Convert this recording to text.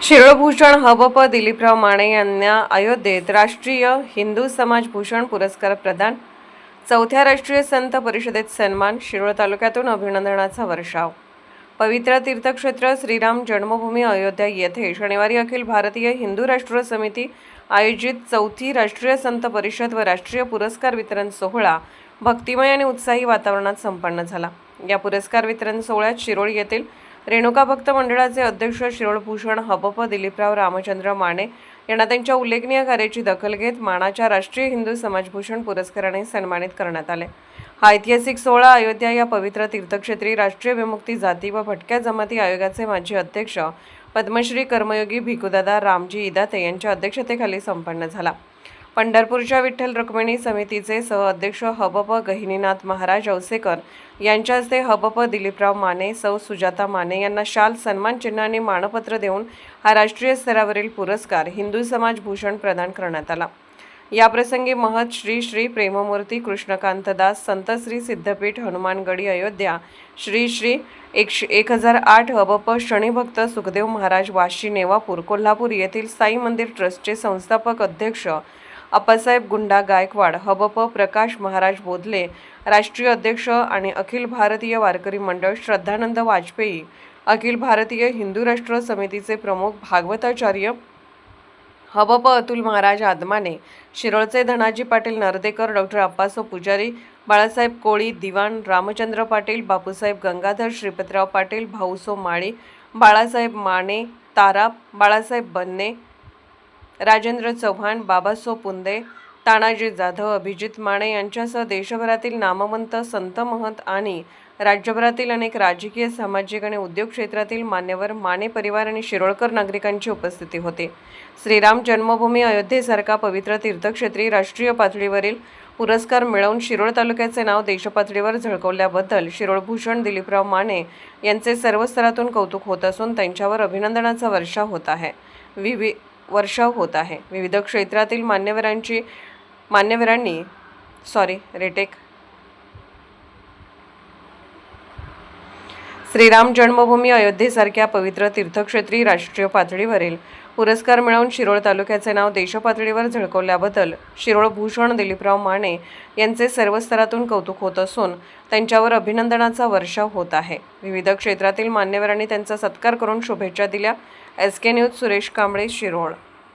शिरोळभूषण हबप दिलीपराव माने यांना अयोध्येत राष्ट्रीय हिंदू समाज भूषण पुरस्कार प्रदान. चौथ्या राष्ट्रीय संत परिषदेत सन्मान. शिरोळ तालुक्यातून अभिनंदनाचा वर्षाव. पवित्र तीर्थक्षेत्र श्रीराम जन्मभूमी अयोध्या येथे शनिवारी अखिल भारतीय हिंदू राष्ट्र समिती आयोजित चौथी राष्ट्रीय संत परिषद व राष्ट्रीय पुरस्कार वितरण सोहळा भक्तिमय आणि उत्साही वातावरणात संपन्न झाला. या पुरस्कार वितरण सोहळ्यात शिरोळ येथील रेणुका भक्त मंडळाचे अध्यक्ष शिरोळभूषण हबप दिलीपराव रामचंद्र माने यांना त्यांच्या उल्लेखनीय कार्याची दखल घेत मानाच्या राष्ट्रीय हिंदू समाजभूषण पुरस्काराने सन्मानित करण्यात आले. हा ऐतिहासिक सोहळा अयोध्या या पवित्र तीर्थक्षेत्री राष्ट्रीय विमुक्ती जाती व भटक्या जमाती आयोगाचे माजी अध्यक्ष पद्मश्री कर्मयोगी भिकुदादा रामजी इदाते यांच्या अध्यक्षतेखाली संपन्न झाला. पंढरपूरच्या विठ्ठल रुक्मिणी समितीचे सहअध्यक्ष हबप गहिनीनाथ महाराज औसेकर यांच्या हस्ते हबप दिलीपराव माने, सौ सुजाता माने यांना शाल, सन्मान चिन्ह आणि मानपत्र देऊन हा राष्ट्रीय स्तरावरील पुरस्कार हिंदू समाज भूषण प्रदान करण्यात आला. याप्रसंगी महत श्री श्री प्रेममूर्ती कृष्णकांतदास संत श्री सिद्धपीठ हनुमानगडी अयोध्या श्री श्री 1008 हबप शनिभक्त सुखदेव महाराज वाशी नेवापूर कोल्हापूर येथील साई मंदिर ट्रस्टचे संस्थापक अध्यक्ष अप्पासाहेब गुंडा गायकवाड, हबप प्रकाश महाराज बोधले राष्ट्रीय अध्यक्ष आणि अखिल भारतीय वारकरी मंडळ श्रद्धानंद वाजपेयी, अखिल भारतीय हिंदू राष्ट्र समितीचे प्रमुख भागवताचार्य हबप अतुल महाराज आदमाने, शिरोळचे धनाजी पाटील नरदेकर, डॉक्टर अप्पासो पुजारी, बाळासाहेब कोळी दिवाण, रामचंद्र पाटील, बापूसाहेब गंगाधर, श्रीपतराव पाटील, भाऊसो माळी, बाळासाहेब माने ताराप, बाळासाहेब बन्ने, राजेंद्र चव्हाण, बाबासो पुंदे, तानाजी जाधव, अभिजित माने यांच्यासह देशभरातील नामवंत संत महंत आणि राज्यभरातील अनेक राजकीय, सामाजिक आणि उद्योग क्षेत्रातील मान्यवर, माने परिवार आणि शिरोळकर नागरिकांची उपस्थिती होती. श्रीराम जन्मभूमी अयोध्येसारखा पवित्र तीर्थक्षेत्री राष्ट्रीय पातळीवरील पुरस्कार मिळवून शिरोळ तालुक्याचे नाव देशपातळीवर झळकवल्याबद्दल शिरोळभूषण दिलीपराव माने यांचे सर्व स्तरातून कौतुक होत असून त्यांच्यावर अभिनंदनाचा वर्षाव होत आहे. विविध क्षेत्रातील मान्यवरांनी श्रीराम जन्मभूमी अयोध्येसारख्या पवित्र तीर्थक्षेत्री राष्ट्रीय पातळीवरील पुरस्कार मिळवून शिरोळ तालुक्याचे नाव देशपातळीवर झळकवल्याबद्दल शिरोळभूषण दिलीपराव माने यांचे सर्व स्तरातून कौतुक होत असून त्यांच्यावर अभिनंदनाचा वर्षाव होत आहे. विविध क्षेत्रातील मान्यवरांनी त्यांचा सत्कार करून शुभेच्छा दिल्या. SK news Suresh Kamble, Shirol.